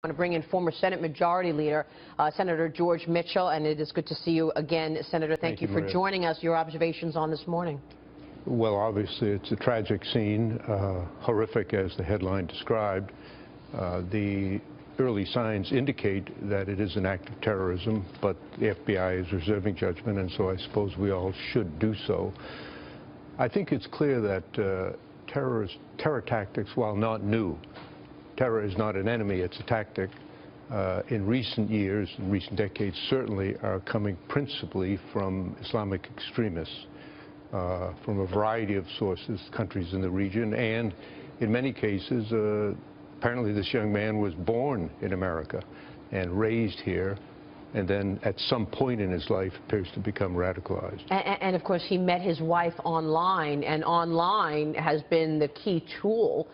I want to bring in former Senate Majority Leader, Senator George Mitchell, and it is good to see you again, Senator. Thank you for joining us. Your observations on this morning. Well, obviously, it's a tragic scene, horrific as the headline described. The early signs indicate that it is an act of terrorism, but the FBI is reserving judgment, and so I suppose we all should do so. I think it's clear that terror tactics, while not new, terror is not an enemy, it's a tactic. In recent years, in recent decades, certainly are coming principally from Islamic extremists, from a variety of sources, countries in the region, and in many cases, apparently this young man was born in America and raised here, and then at some point in his life appears to become radicalized. And of course, he met his wife online, and online has been the key tool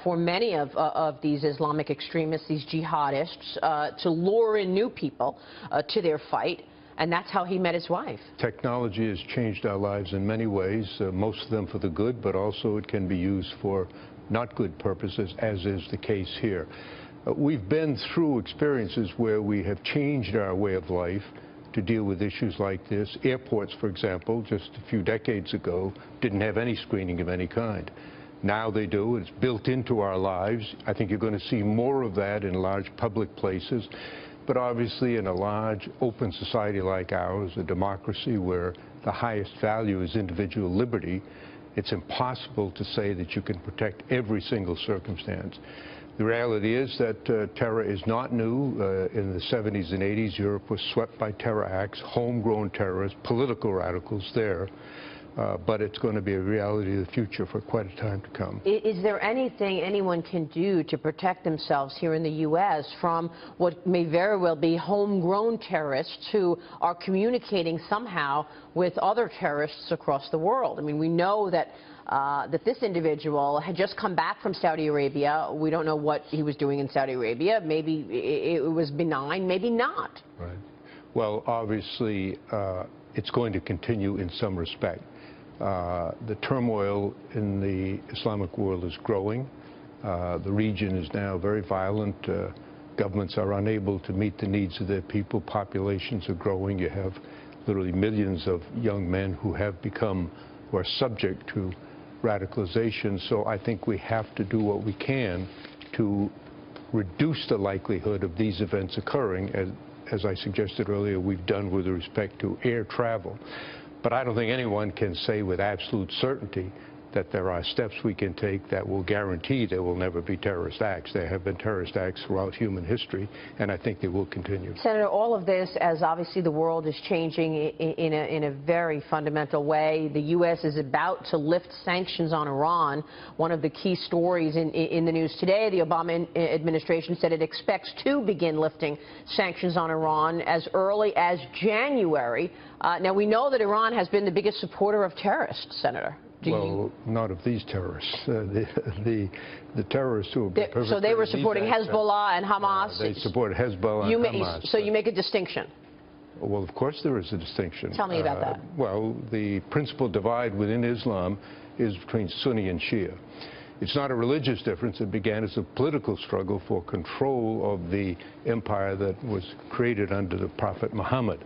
for many of these Islamic extremists, these jihadists, to lure in new people to their fight. And that's how he met his wife. Technology has changed our lives in many ways, most of them for the good, but also it can be used for not good purposes, as is the case here. We've been through experiences where we have changed our way of life to deal with issues like this. Airports, for example, just a few decades ago, didn't have any screening of any kind. Now they do. It's built into our lives. I think you're going to see more of that in large public places. But obviously in a large, open society like ours, a democracy where the highest value is individual liberty, it's impossible to say that you can protect every single circumstance. The reality is that terror is not new. In the 70s and 80s, Europe was swept by terror acts, homegrown terrorists, political radicals there. But it's going to be a reality of the future for quite a time to come. Is there anything anyone can do to protect themselves here in the U.S. from what may very well be homegrown terrorists who are communicating somehow with other terrorists across the world? I mean, we know that this individual had just come back from Saudi Arabia. We don't know what he was doing in Saudi Arabia. Maybe it was benign, maybe not. Right. Well, obviously, it's going to continue in some respect. The turmoil in the Islamic world is growing. The region is now very violent. Governments are unable to meet the needs of their people. Populations are growing. You have literally millions of young men who have become or are subject to radicalization. So I think we have to do what we can to reduce the likelihood of these events occurring, as I suggested earlier, we've done with respect to air travel. But I don't think anyone can say with absolute certainty that there are steps we can take that will guarantee there will never be terrorist acts. There have been terrorist acts throughout human history, and I think they will continue. Senator, all of this, as obviously the world is changing in a very fundamental way. The U.S. is about to lift sanctions on Iran. One of the key stories in the news today, the Obama administration said it expects to begin lifting sanctions on Iran as early as January. Now, we know that Iran has been the biggest supporter of terrorists, Senator. Well, not of these terrorists. The terrorists who have so they were supporting Hezbollah and Hamas. They support Hezbollah and Hamas. So you make a distinction. Well, of course there is a distinction. Tell me about that. Well, the principal divide within Islam is between Sunni and Shia. It's not a religious difference. It began as a political struggle for control of the empire that was created under the Prophet Muhammad.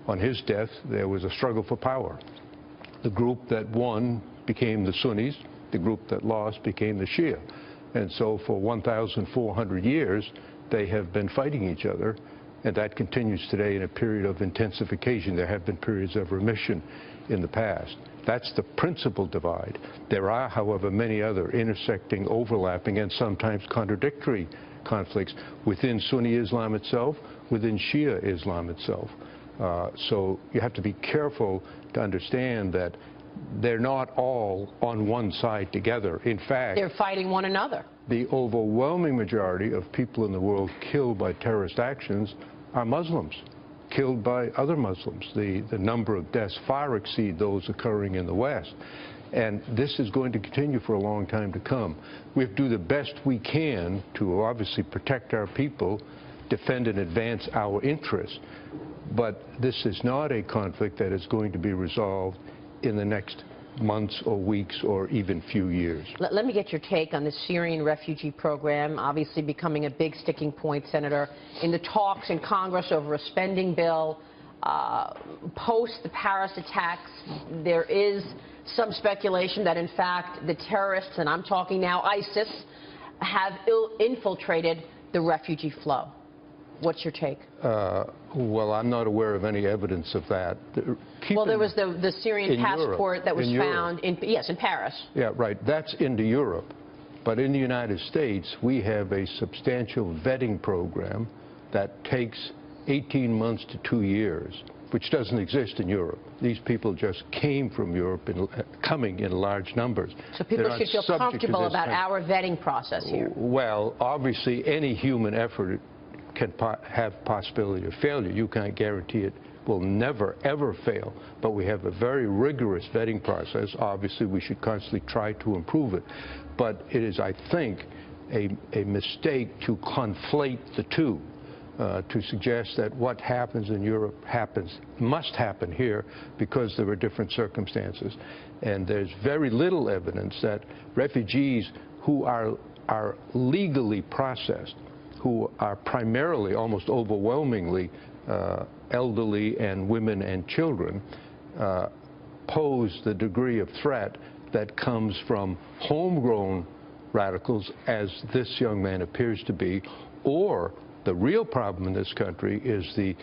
On his death, there was a struggle for power. The group that won became the Sunnis, the group that lost became the Shia. And so for 1,400 years, they have been fighting each other, and that continues today in a period of intensification. There have been periods of remission in the past. That's the principal divide. There are, however, many other intersecting, overlapping, and sometimes contradictory conflicts within Sunni Islam itself, within Shia Islam itself. So you have to be careful to understand that they're not all on one side together. In fact, they're fighting one another. The overwhelming majority of people in the world killed by terrorist actions are Muslims, killed by other Muslims. The number of deaths far exceed those occurring in the West. And this is going to continue for a long time to come. We have to do the best we can to obviously protect our people, defend and advance our interests. But this is not a conflict that is going to be resolved in the next months or weeks or even few years. Let me get your take on the Syrian refugee program, obviously becoming a big sticking point, Senator, in the talks in Congress over a spending bill. Post the Paris attacks, there is some speculation that, in fact, the terrorists, and I'm talking now ISIS, have infiltrated the refugee flow. What's your take? Well, I'm not aware of any evidence of that. Well, there was the Syrian passport that was found in Paris. Yeah, right. That's into Europe. But in the United States, we have a substantial vetting program that takes 18 months to 2 years, which doesn't exist in Europe. These people just came from Europe coming in large numbers. So people should feel comfortable about our vetting process here. Well, obviously, any human effort can have possibility of failure. You can't guarantee it will never, ever fail. But we have a very rigorous vetting process. Obviously, we should constantly try to improve it. But it is, I think, a mistake to conflate the two. To suggest that what happens in Europe must happen here because there are different circumstances. And there's very little evidence that refugees who are legally processed, who are primarily, almost overwhelmingly, elderly and women and children, pose the degree of threat that comes from homegrown radicals, as this young man appears to be, or the real problem in this country is the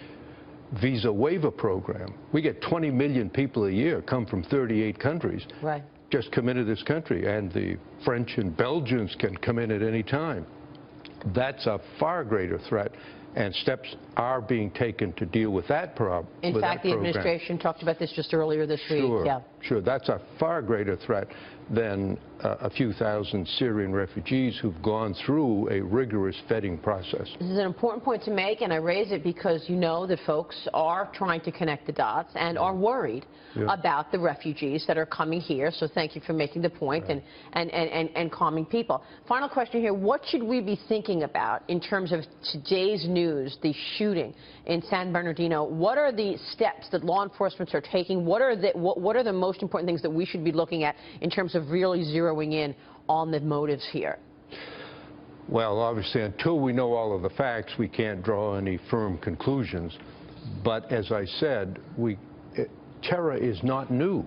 visa-waiver program. We get 20 million people a year come from 38 countries. Right. Just come into this country, and the French and Belgians can come in at any time. That's a far greater threat, and steps are being taken to deal with that problem. In fact, the administration talked about this just earlier this week. Yeah. Sure. That's a far greater threat than a few thousand Syrian refugees who've gone through a rigorous vetting process. This is an important point to make, and I raise it because you know that folks are trying to connect the dots and are worried about the refugees that are coming here. So thank you for making the point and calming people. Final question here. What should we be thinking about in terms of today's news, the shooting in San Bernardino? What are the steps that law enforcement are taking? What are the most important things that we should be looking at in terms of really zeroing in on the motives here? Well, obviously, until we know all of the facts, we can't draw any firm conclusions. But as I said, terror is not new.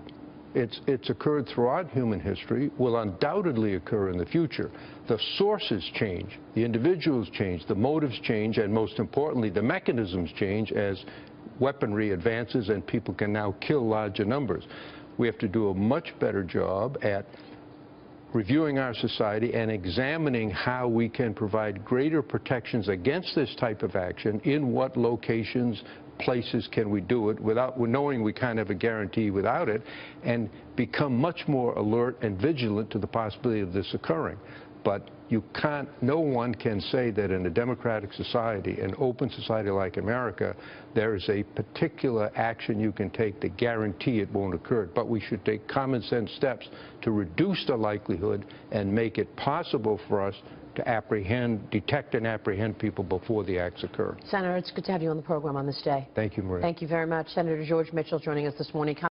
It's occurred throughout human history, will undoubtedly occur in the future. The sources change, the individuals change, the motives change, and most importantly, the mechanisms change as weaponry advances and people can now kill larger numbers. We have to do a much better job at reviewing our society and examining how we can provide greater protections against this type of action, in what locations, places can we do it without knowing we can't have a guarantee without it, and become much more alert and vigilant to the possibility of this occurring. But no one can say that in a democratic society, an open society like America, there is a particular action you can take to guarantee it won't occur. But we should take common sense steps to reduce the likelihood and make it possible for us to detect and apprehend people before the acts occur. Senator, it's good to have you on the program on this day. Thank you, Maria. Thank you very much. Senator George Mitchell joining us this morning.